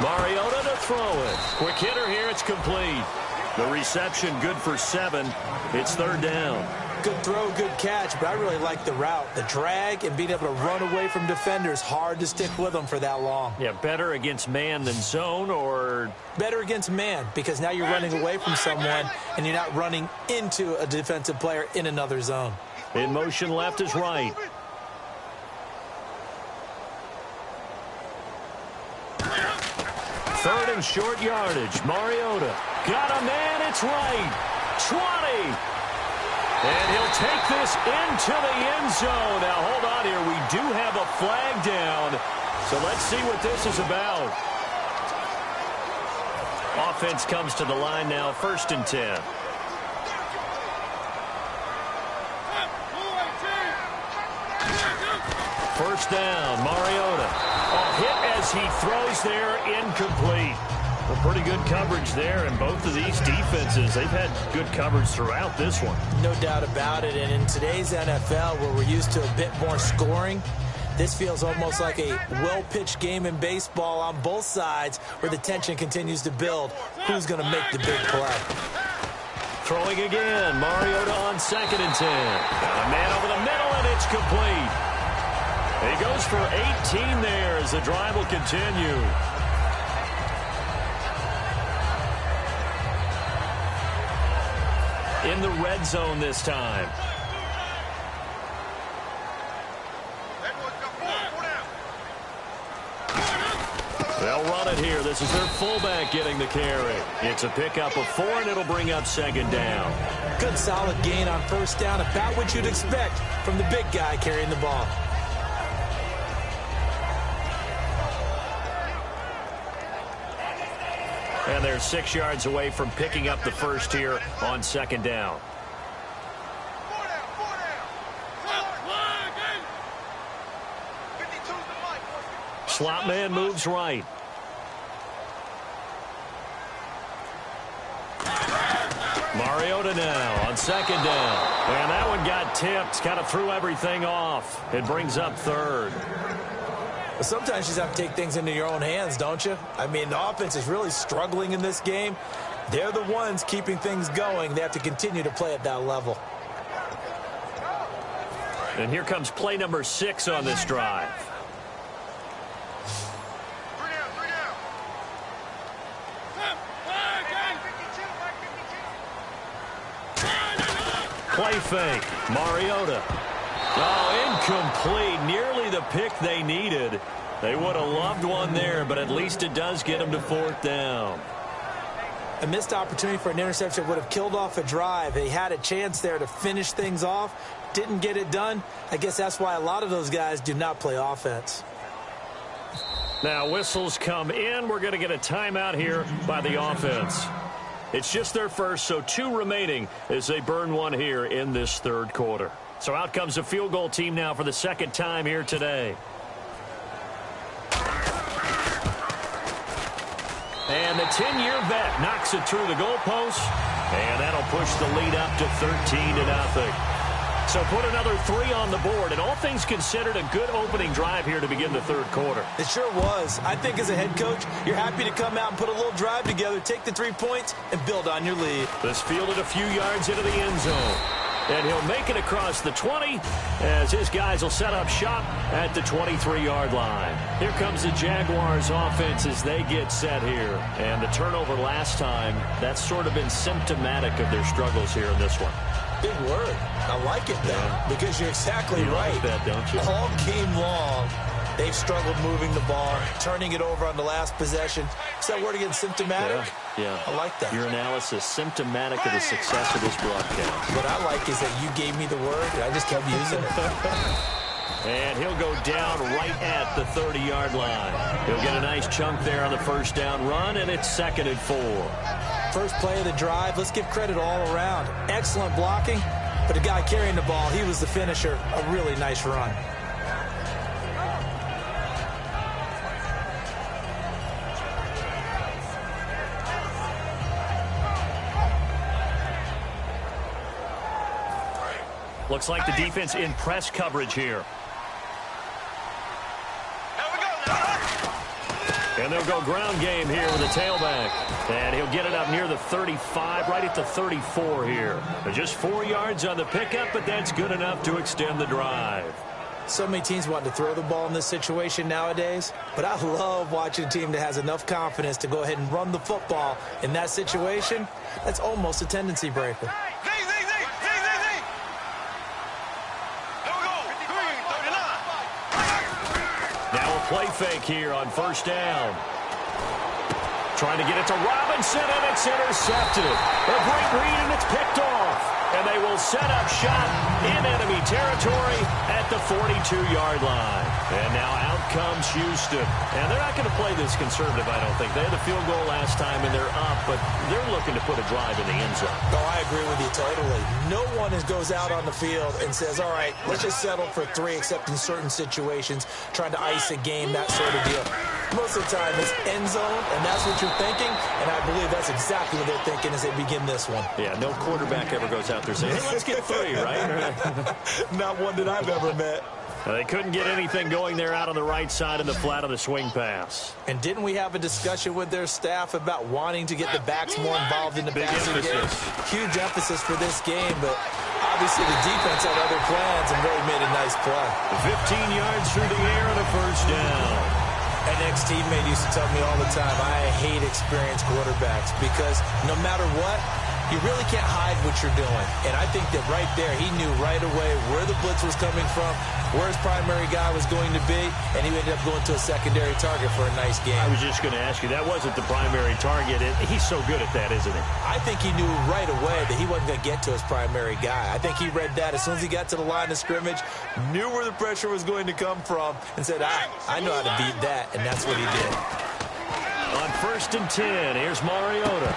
S3: Mariota to throw it. Quick hitter here, it's complete. The reception good for 7. It's 3rd down.
S4: Good throw, good catch, but I really like the route. The drag and being able to run away from defenders, hard to stick with them for that long.
S3: Yeah, better against man than zone, or?
S4: Better against man, because now you're running away from someone and you're not running into a defensive player in another zone.
S3: In motion left is right. Third and short yardage. Mariota got a man, it's right. 20. And he'll take this into the end zone. Now, hold on here. We do have a flag down. So let's see what this is about. Offense comes to the line now, 1st and 10. First down, Mariota. A hit as he throws there, incomplete. Well, pretty good coverage there, and both of these defenses, they've had good coverage throughout this one.
S4: No doubt about it, and in today's NFL, where we're used to a bit more scoring, this feels almost like a well-pitched game in baseball on both sides where the tension continues to build. Who's going to make the big play?
S3: Throwing again, Mariota on 2nd and 10. Got a man over the middle, and it's complete. He goes for 18 there as the drive will continue. In the red zone this time. They'll run it here. This is their fullback getting the carry. It's a pickup of 4, and it'll bring up 2nd down.
S4: Good solid gain on 1st down, about what you'd expect from the big guy carrying the ball.
S3: And they're 6 yards away from picking up the first here on 2nd down. Slot man moves right. Mariota now on 2nd down. And that one got tipped, kind of threw everything off. It brings up 3rd.
S4: Well, sometimes you just have to take things into your own hands, don't you? I mean, the offense is really struggling in this game. They're the ones keeping things going. They have to continue to play at that level.
S3: And here comes play number 6 on this drive. Play fake. Mariota. Oh, incomplete. Nearly the pick they needed. They would have loved one there, but at least it does get them to 4th down.
S4: A missed opportunity for an interception would have killed off a drive. They had a chance there to finish things off. Didn't get it done. I guess that's why a lot of those guys do not play offense.
S3: Now whistles come in. We're going to get a timeout here by the offense. It's just their first, so 2 remaining as they burn one here in this 3rd quarter. So out comes the field goal team now for the 2nd time here today. And the 10-year vet knocks it through the goalpost, and that'll push the lead up to 13-0. So put another 3 on the board, and all things considered, a good opening drive here to begin the 3rd quarter.
S4: It sure was. I think as a head coach, you're happy to come out and put a little drive together, take the 3 points, and build on your lead.
S3: This fielded a few yards into the end zone. And he'll make it across the 20 as his guys will set up shop at the 23-yard line. Here comes the Jaguars offense as they get set here. And the turnover last time, that's sort of been symptomatic of their struggles here in this one.
S4: Big word. I like it, though, because you're exactly right.
S3: You like that, don't you?
S4: All game long, they've struggled moving the ball, turning it over on the last possession. Is that word again, symptomatic?
S3: Yeah.
S4: I like that.
S3: Your analysis, symptomatic of the success of this broadcast.
S4: What I like is that you gave me the word, and I just kept using it.
S3: And he'll go down right at the 30-yard line. He'll get a nice chunk there on the 1st down run, and it's 2nd and 4.
S4: First play of the drive, let's give credit all around. Excellent blocking, but the guy carrying the ball, he was the finisher. A really nice run.
S3: Looks like the defense in press coverage here. And they'll go ground game here with a tailback. And he'll get it up near the 35, right at the 34 here. Just 4 yards on the pickup, but that's good enough to extend the drive.
S4: So many teams want to throw the ball in this situation nowadays, but I love watching a team that has enough confidence to go ahead and run the football in that situation. That's almost a tendency breaker.
S3: Now a play fake here on 1st down. Trying to get it to Robinson, and it's intercepted. A great read, and it's picked off. And they will set up shop in enemy territory at the 42-yard line. And now out comes Houston. And they're not going to play this conservative, I don't think. They had the field goal last time, and they're up, but they're looking to put a drive in the end zone.
S4: Oh, I agree with you totally. No one goes out on the field and says, all right, let's just settle for 3, except in certain situations, trying to ice a game, that sort of deal. Most of the time, it's end zone, and that's what you're thinking, and I believe that's exactly what they're thinking as they begin this one.
S3: Yeah, no quarterback ever goes out there saying, hey, let's get 3, right?
S4: Not one that I've ever met.
S3: They couldn't get anything going there out on the right side of the flat of the swing pass.
S4: And didn't we have a discussion with their staff about wanting to get the backs more involved in the passing game? Huge emphasis for this game, but obviously the defense had other plans and really made a nice play.
S3: 15 yards through the air and a first down.
S4: An ex-teammate used to tell me all the time, I hate experienced quarterbacks because no matter what, you really can't hide what you're doing. And I think that right there, he knew right away where the blitz was coming from, where his primary guy was going to be, and he ended up going to a secondary target for a nice game.
S3: I was just going to ask you, that wasn't the primary target. He's so good at that, isn't he?
S4: I think he knew right away that he wasn't going to get to his primary guy. I think he read that as soon as he got to the line of scrimmage, knew where the pressure was going to come from, and said, I know how to beat that, and that's what he did.
S3: On 1st and 10, here's Mariota.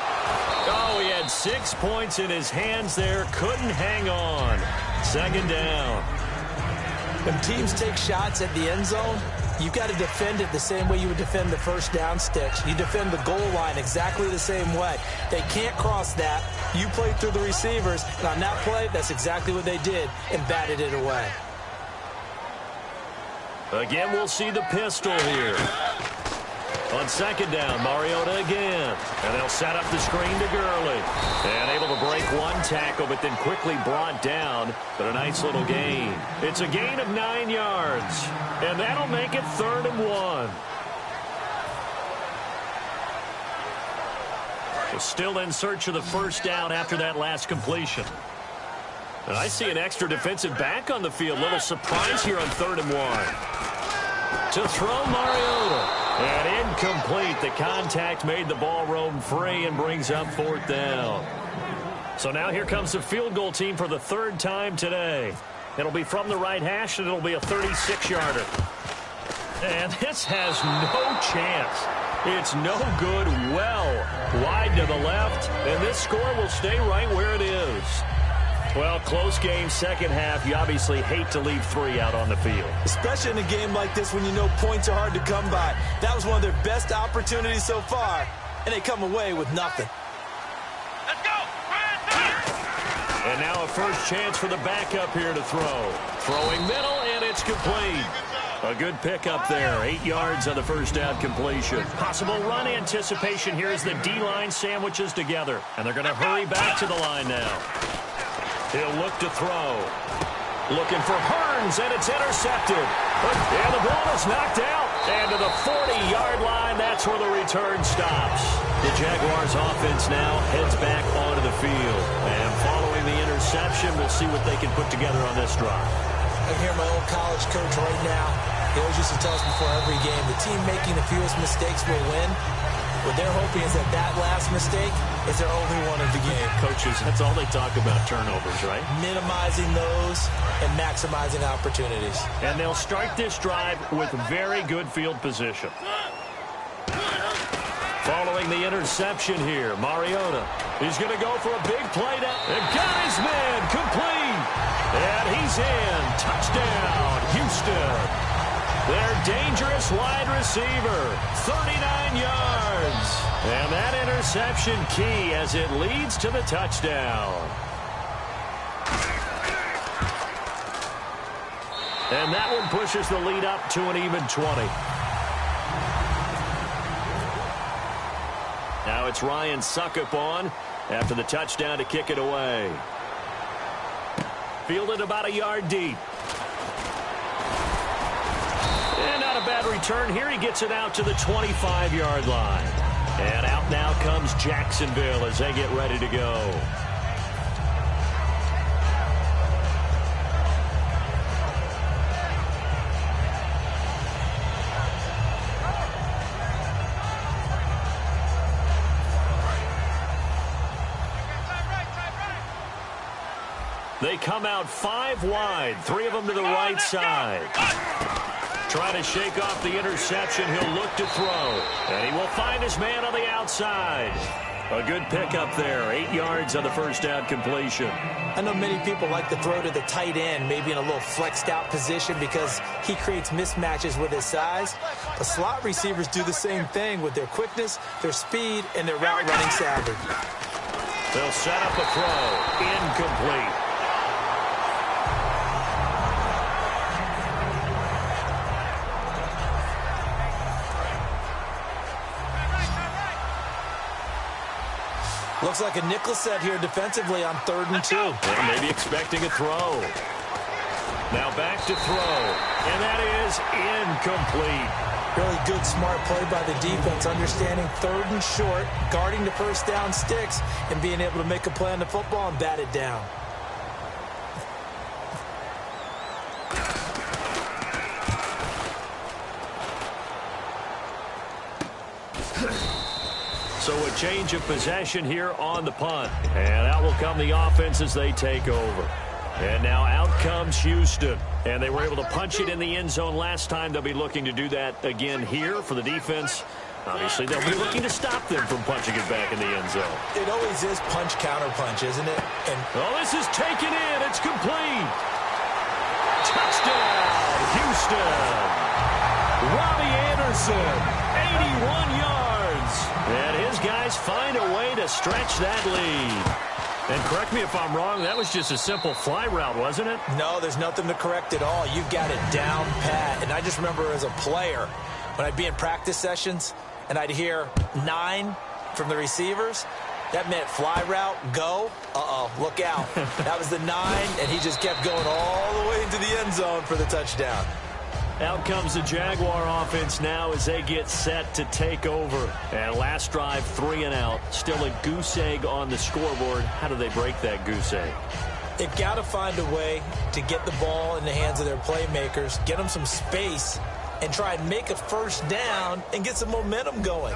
S3: Oh, he had 6 points in his hands there. Couldn't hang on. 2nd down.
S4: When teams take shots at the end zone, you've got to defend it the same way you would defend the first down sticks. You defend the goal line exactly the same way. They can't cross that. You play through the receivers, and on that play, that's exactly what they did and batted it away.
S3: Again, we'll see the pistol here. On 2nd down, Mariota again. And they'll set up the screen to Gurley. And able to break one tackle, but then quickly brought down. But a nice little gain. It's a gain of 9 yards. And that'll make it 3rd and 1. We're still in search of the first down after that last completion. And I see an extra defensive back on the field. Little surprise here on 3rd and 1. To throw Mariota. And incomplete. The contact made the ball roam free and brings up 4th down. So now here comes the field goal team for the 3rd time today. It'll be from the right hash, and it'll be a 36-yarder. And this has no chance. It's no good. Well wide to the left, and this score will stay right where it is. Well, close game, 2nd half. You obviously hate to leave 3 out on the field.
S4: Especially in a game like this when you know points are hard to come by. That was one of their best opportunities so far, and they come away with nothing.
S5: Let's go!
S3: And now a first chance for the backup here to throw. Throwing middle, and it's complete. A good pickup there. 8 yards on the first down completion. Possible run anticipation here as the D-line sandwiches together. And they're going to hurry back to the line now. He'll look to throw. Looking for Hearns, and it's intercepted. And the ball is knocked out. And to the 40-yard line, that's where the return stops. The Jaguars offense now heads back onto the field. And following the interception, we'll see what they can put together on this drive.
S4: I hear my old college coach right now. He always used to tell us before every game, the team making the fewest mistakes will win. What they're hoping is that last mistake is their only one of the game.
S3: Coaches, that's all they talk about, turnovers, right?
S4: Minimizing those and maximizing opportunities.
S3: And they'll start this drive with very good field position. Following the interception here, Mariota is going to go for a big play down. And got his man complete. And he's in. Touchdown, Houston. Their dangerous wide receiver, 39 yards. And that interception key as it leads to the touchdown. And that one pushes the lead up to an even 20. Now it's Ryan Suckup on after the touchdown to kick it away. Fielded about a yard deep. And not a bad return here. He gets it out to the 25-yard line. And out now comes Jacksonville as they get ready to go. They come out 5 wide, 3 of them to the right side. Trying to shake off the interception. He'll look to throw. And he will find his man on the outside. A good pickup there. 8 yards on the first down completion.
S4: I know many people like to throw to the tight end, maybe in a little flexed out position because he creates mismatches with his size. But slot receivers do the same thing with their quickness, their speed, and their route running savvy.
S3: They'll set up a throw. Incomplete.
S4: Looks like a nickel set here defensively on 3rd and 2.
S3: Yeah, maybe expecting a throw. Now back to throw. And that is incomplete.
S4: Really good, smart play by the defense, understanding 3rd and short, guarding the first down sticks, and being able to make a play on the football and bat it down.
S3: So a change of possession here on the punt. And out will come the offense as they take over. And now out comes Houston. And they were able to punch it in the end zone last time. They'll be looking to do that again here for the defense. Obviously, they'll be looking to stop them from punching it back in the end zone.
S4: It always is punch, counter punch, isn't it? And
S3: this is taken in. It's complete. Touchdown, Houston. Robbie Anderson, 81 yards. And his guys find a way to stretch that lead. And correct me if I'm wrong, that was just a simple fly route, wasn't it?
S4: No, there's nothing to correct at all. You've got it down pat. And I just remember as a player, when I'd be in practice sessions and I'd hear 9 from the receivers, that meant fly route, go. Look out. That was the 9, and he just kept going all the way into the end zone for the touchdown.
S3: Out comes the Jaguar offense now as they get set to take over. And last drive, 3 and out. Still a goose egg on the scoreboard. How do they break that goose egg?
S4: They've got to find a way to get the ball in the hands of their playmakers, get them some space, and try and make a first down and get some momentum going.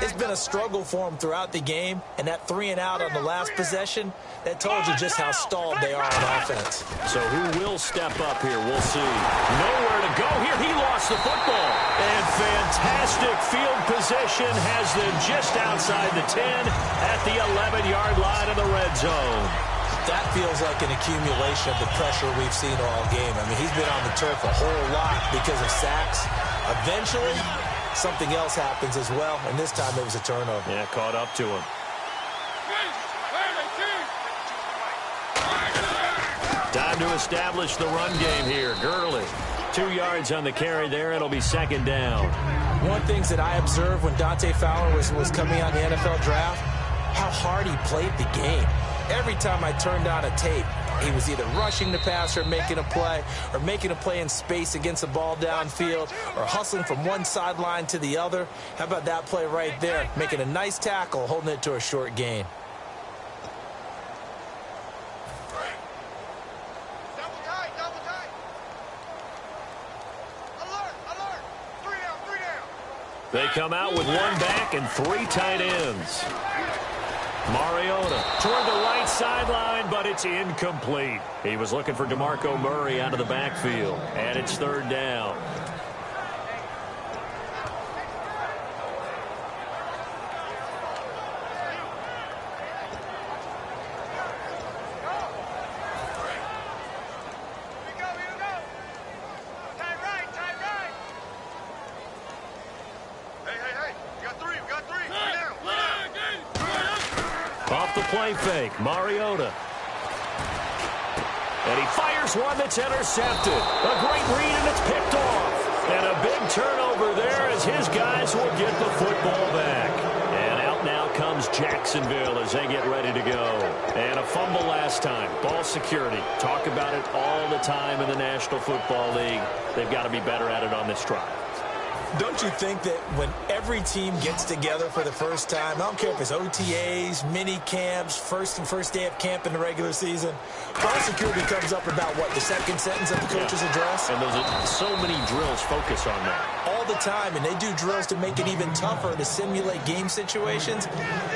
S4: It's been a struggle for them throughout the game, and that 3 and out on the last possession, that told you just how stalled they are on offense.
S3: So who will step up here? We'll see. Nowhere to go here. He lost the football. And fantastic field position has them just outside the 10 at the 11-yard line of the red zone.
S4: That feels like an accumulation of the pressure we've seen all game. I mean, he's been on the turf a whole lot because of sacks. Eventually, something else happens as well, and this time it was a turnover.
S3: Yeah, caught up to him. Time to establish the run game here. Gurley, 2 yards on the carry there. It'll be 2nd down.
S4: One of the things that I observed when Dante Fowler was coming on the NFL draft, how hard he played the game. Every time I turned on a tape, he was either rushing the passer, making a play in space against the ball downfield, or hustling from one sideline to the other. How about that play right there? Making a nice tackle, holding it to a short gain.
S3: They come out with 1 back and 3 tight ends. Mariota toward the right sideline, but it's incomplete. He was looking for DeMarco Murray out of the backfield, and it's 3rd down. Off the play fake, Mariota. And he fires one that's intercepted. A great read, and it's picked off. And a big turnover there as his guys will get the football back. And out now comes Jacksonville as they get ready to go. And a fumble last time. Ball security. Talk about it all the time in the National Football League. They've got to be better at it on this drive.
S4: Don't you think that when every team gets together for the first time, I don't care if it's OTAs, mini camps, first day of camp in the regular season, ball security comes up about, what, the second sentence of the coach's address?
S3: And there's so many drills focus on that.
S4: All the time, and they do drills to make it even tougher to simulate game situations.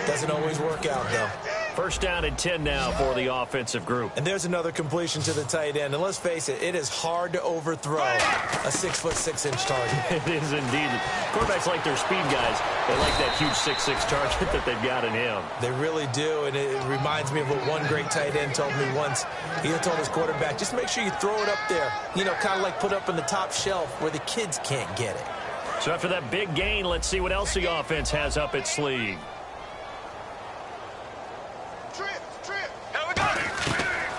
S4: Doesn't always work out, though.
S3: First down and 10 now for the offensive group.
S4: And there's another completion to the tight end. And let's face it, it is hard to overthrow a 6'6" target.
S3: It is indeed. Quarterbacks like their speed guys. They like that huge 6'6" target that they've got in him.
S4: They really do, and it reminds me of what one great tight end told me once. He told his quarterback, just make sure you throw it up there. You know, kind of like put up in the top shelf where the kids can't get it.
S3: So after that big gain, let's see what else the offense has up its sleeve.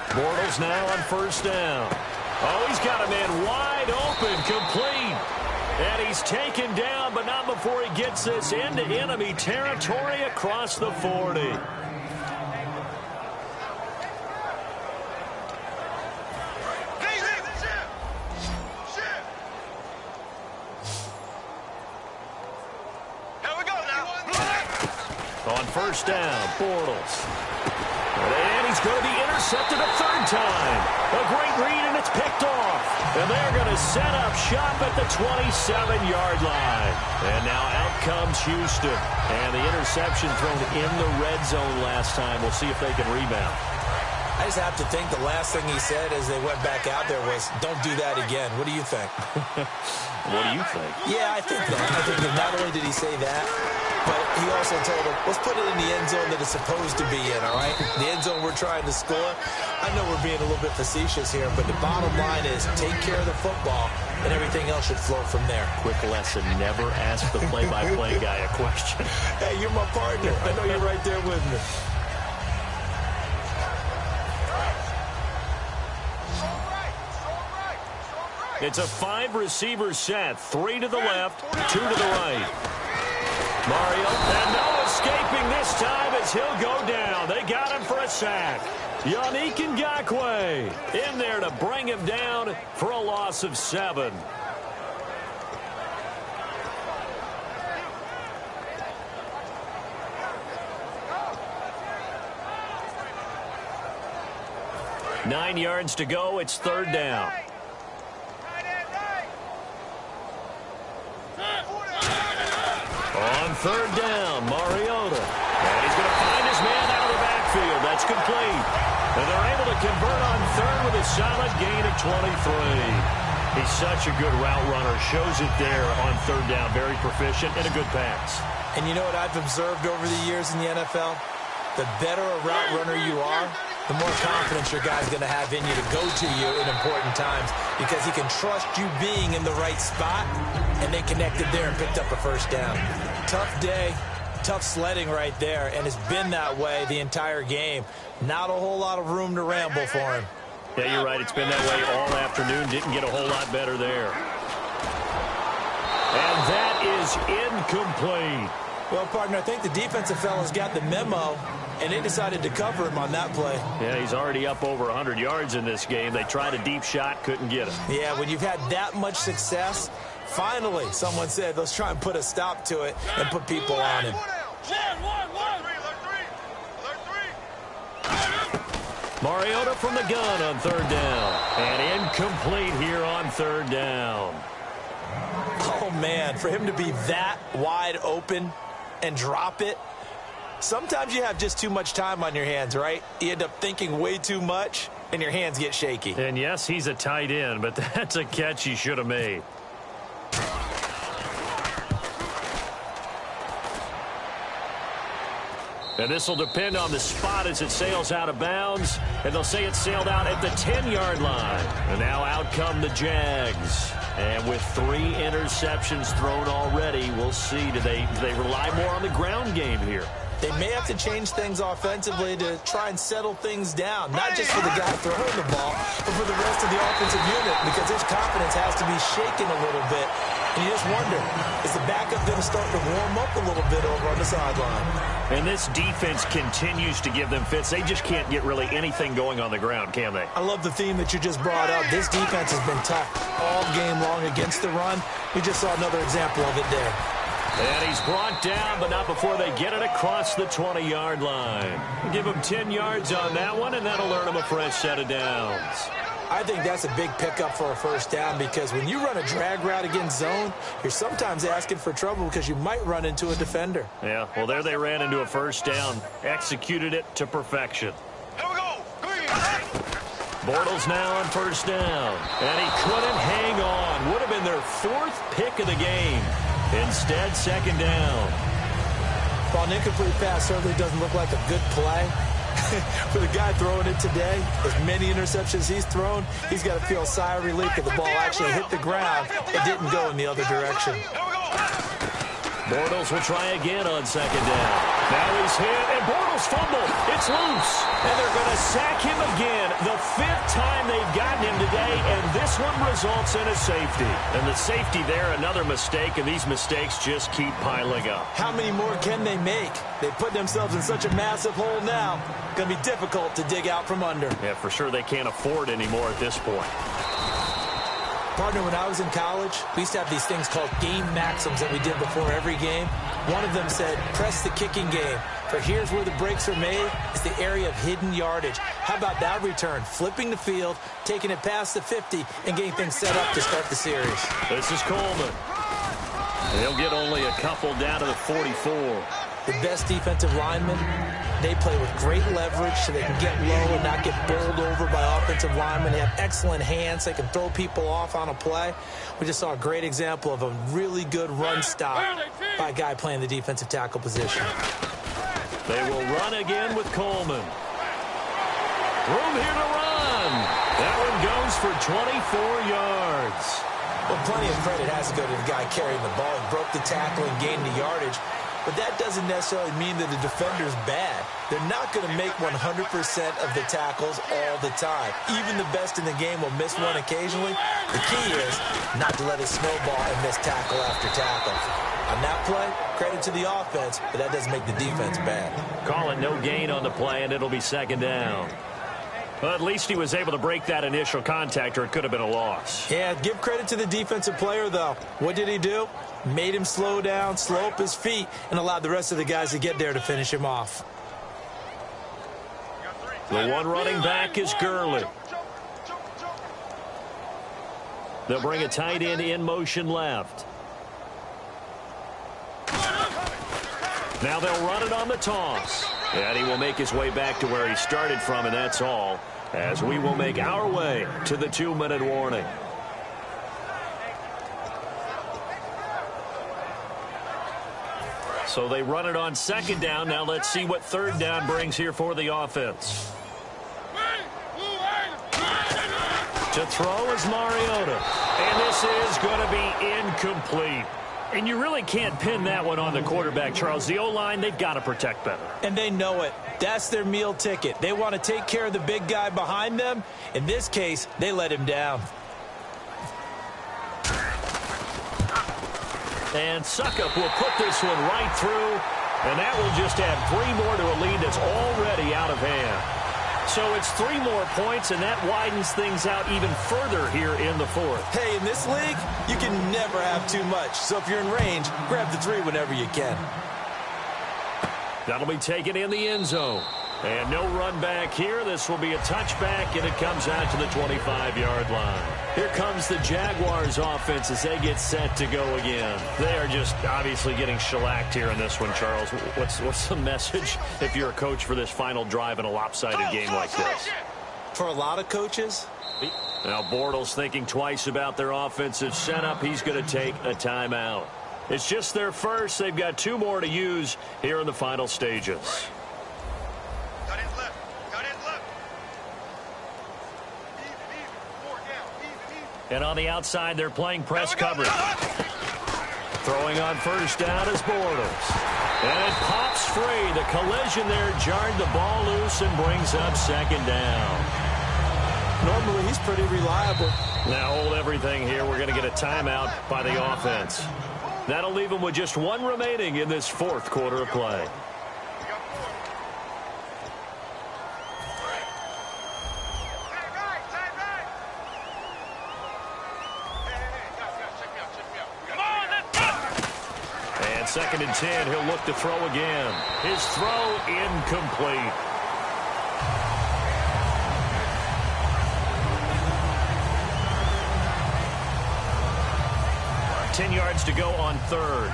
S3: Bortles now on first down. Oh, he's got a man wide open, complete. And he's taken down, but not before he gets this into enemy territory across the 40. On first down, Bortles. And he's going to be intercepted a third time. A great read, and it's picked off. And they're going to set up shop at the 27-yard line. And now out comes Houston. And the interception thrown in the red zone last time. We'll see if they can rebound.
S4: I just have to think the last thing he said as they went back out there was, don't do that again. What do you think?
S3: What do you think?
S4: Yeah, I think that. I think that not only did he say that, but he also told him, let's put it in the end zone that it's supposed to be in, all right? The end zone we're trying to score. I know we're being a little bit facetious here, but the bottom line is take care of the football, and everything else should flow from there.
S3: Quick lesson, never ask the play-by-play guy a question.
S4: Hey, you're my partner. I know you're right there with me.
S3: It's a 5-receiver set. 3 to the left, 2 to the right. Mario, and no escaping this time as he'll go down. They got him for a sack. Yannick Ngakoue in there to bring him down for a loss of 7. Nine yards to go. It's third down. On third down, Mariota. And he's going to find his man out of the backfield. That's complete. And they're able to convert on third with a solid gain of 23. He's such a good route runner. Shows it there on third down. Very proficient and a good pass.
S4: And you know what I've observed over the years in the NFL? The better a route runner you are, the more confidence your guy's going to have in you to go to you in important times because he can trust you being in the right spot, and they connected there and picked up a first down. Tough day, tough sledding right there, and it's been that way the entire game. Not a whole lot of room to ramble for him.
S3: Yeah, you're right. It's been that way all afternoon. Didn't get a whole lot better there. And that is incomplete.
S4: Well, partner, I think the defensive fellas got the memo, and they decided to cover him on that play.
S3: Yeah, he's already up over 100 yards in this game. They tried a deep shot, couldn't get him.
S4: Yeah, when you've had that much success, finally someone said, let's try and put a stop to it and put people on him.
S3: Mariota from the gun on third down. And incomplete here on third down.
S4: Oh, man, for him to be that wide open and drop it, sometimes you have just too much time on your hands, right? You end up thinking way too much, and your hands get shaky.
S3: And, yes, he's a tight end, but that's a catch he should have made. And this will depend on the spot as it sails out of bounds. And they'll say it sailed out at the 10-yard line. And now out come the Jags. And with 3 interceptions thrown already, we'll see. Do they rely more on the ground game here?
S4: They may have to change things offensively to try and settle things down, not just for the guy throwing the ball, but for the rest of the offensive unit, because his confidence has to be shaken a little bit. And you just wonder, is the backup going to start to warm up a little bit over on the sideline?
S3: And this defense continues to give them fits. They just can't get really anything going on the ground, can they?
S4: I love the theme that you just brought up. This defense has been tough all game long against the run. We just saw another example of it there.
S3: And he's brought down, but not before they get it across the 20-yard line. Give him 10 yards on that one, and that'll earn him a fresh set of downs.
S4: I think that's a big pickup for a first down because when you run a drag route against zone, you're sometimes asking for trouble because you might run into a defender.
S3: Yeah, well, there they ran into a first down. Executed it to perfection.
S5: Here we go.
S3: Bortles now on first down. And he couldn't hang on. Would have been their 4th pick of the game. Instead, second down.
S4: While an incomplete pass certainly doesn't look like a good play, for the guy throwing it today, as many interceptions he's thrown, he's got to feel a sigh of relief that the ball actually hit the ground and didn't go in the other direction.
S3: Bortles will try again on second down. Now he's hit, and Bortles fumbled. It's loose. And they're going to sack him again. The 5th time they've gotten him today, and this one results in a safety. And the safety there, another mistake, and these mistakes just keep piling up.
S4: How many more can they make? They put themselves in such a massive hole now. Going to be difficult to dig out from under.
S3: Yeah, for sure they can't afford anymore at this point.
S4: Partner, when I was in college, we used to have these things called game maxims that we did before every game. One of them said, press the kicking game. For here's where the breaks are made. It's the area of hidden yardage. How about that return? Flipping the field, taking it past the 50, and getting things set up to start the series.
S3: This is Coleman. He'll get only a couple down to the 44.
S4: The best defensive linemen, they play with great leverage so they can get low and not get bowled over by offensive linemen. They have excellent hands. They can throw people off on a play. We just saw a great example of a really good run stop by a guy playing the defensive tackle position.
S3: They will run again with Coleman. Room here to run. That one goes for 24 yards.
S4: Well, plenty of credit has to go to the guy carrying the ball. He broke the tackle and gained the yardage. But that doesn't necessarily mean that the defender's bad. They're not going to make 100% of the tackles all the time. Even the best in the game will miss one occasionally. The key is not to let it snowball and miss tackle after tackle. On that play, credit to the offense, but that doesn't make the defense bad.
S3: Call it no gain on the play, and it'll be second down. Well, at least he was able to break that initial contact, or it could have been a loss.
S4: Yeah, give credit to the defensive player, though. What did he do? Made him slow down, slow up his feet, and allowed the rest of the guys to get there to finish him off.
S3: The one running back is Gurley. They'll bring a tight end in motion left. Now they'll run it on the toss. And he will make his way back to where he started from, and that's all, as we will make our way to the 2-minute warning. So they run it on second down. Now let's see what third down brings here for the offense. To throw is Mariota. And this is going to be incomplete. And you really can't pin that one on the quarterback, Charles. The O-line, they've got to protect better.
S4: And they know it. That's their meal ticket. They want to take care of the big guy behind them. In this case, they let him down.
S3: And Suckup will put this one right through. And that will just add 3 more to a lead that's already out of hand. So it's 3 more points, and that widens things out even further here in the 4th.
S4: Hey, in this league, you can never have too much. So if you're in range, grab the 3 whenever you can.
S3: That'll be taken in the end zone. And no run back here. This will be a touchback, and it comes out to the 25-yard line. Here comes the Jaguars offense as they get set to go again. They are just obviously getting shellacked here in this one, Charles. What's the message if you're a coach for this final drive in a lopsided game like this?
S4: For a lot of coaches.
S3: Now Bortles thinking twice about their offensive setup. He's going to take a timeout. It's just their first. They've got 2 more to use here in the final stages. And on the outside, they're playing press coverage. Throwing on first down is Bortles. And it pops free. The collision there jarred the ball loose and brings up second down.
S4: Normally, he's pretty reliable.
S3: Now hold everything here. We're going to get a timeout by the offense. That'll leave them with just 1 remaining in this 4th quarter of play. Second and 10, he'll look to throw again. His throw incomplete. 10 yards to go on third.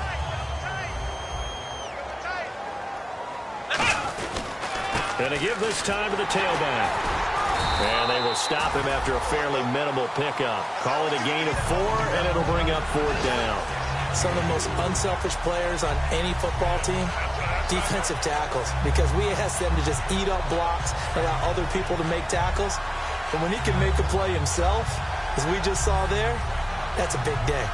S3: Going to give this time to the tailback. And they will stop him after a fairly minimal pickup. Call it a gain of 4, and it'll bring up 4th down.
S4: Some of the most unselfish players on any football team, defensive tackles, because we ask them to just eat up blocks, allow other people to make tackles. But when he can make a play himself, as we just saw there, that's a big day.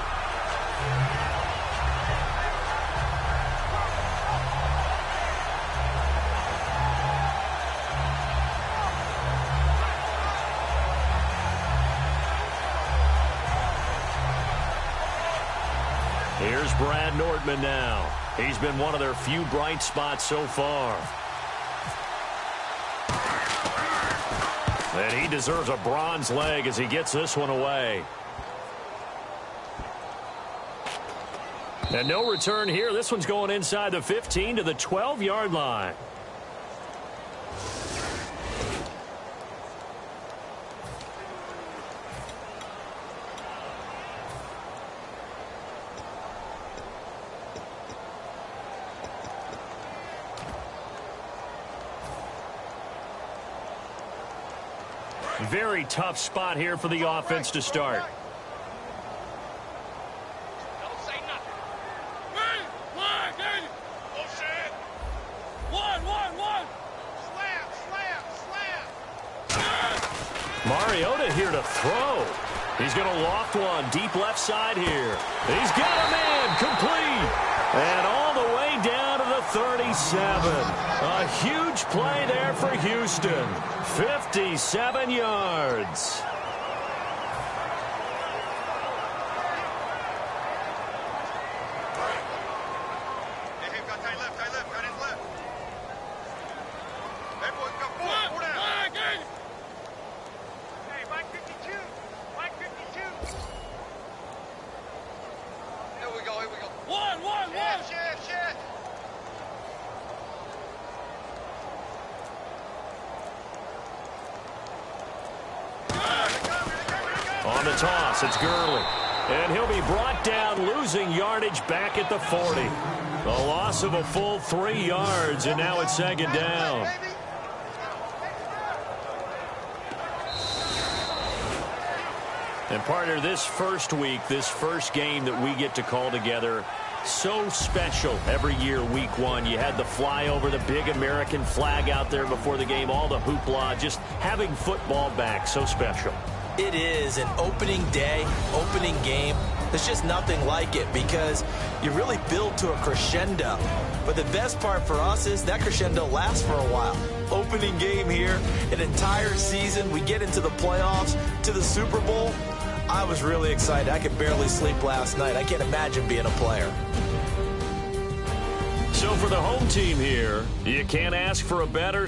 S3: Here's Brad Nordman now. He's been one of their few bright spots so far. And he deserves a bronze leg as he gets this one away. And no return here. This one's going inside the 15 to the 12-yard line. Very tough spot here for the offense to start.
S5: Don't say nothing. One. Slam.
S3: Mariota here to throw. He's going to loft one deep left side here. He's got a man complete. And all the way down to the 37. A huge play there for Houston. 57 yards.
S5: Hey, got tight left. Got his left. Hey, boys, got four down. Hey, Mike 52. Here we go. One. Shit.
S3: On the toss, it's Gurley. And he'll be brought down, losing yardage back at the 40. A loss of a full 3 yards, and now it's 2nd down. And partner, this first week, this first game that we get to call together, so special every year, week 1. You had the flyover, the big American flag out there before the game, all the hoopla, just having football back, so special.
S4: It is an opening day, opening game. There's just nothing like it because you really build to a crescendo. But the best part for us is that crescendo lasts for a while. Opening game here, an entire season. We get into the playoffs, to the Super Bowl. I was really excited. I could barely sleep last night. I can't imagine being a player.
S3: So for the home team here, you can't ask for a better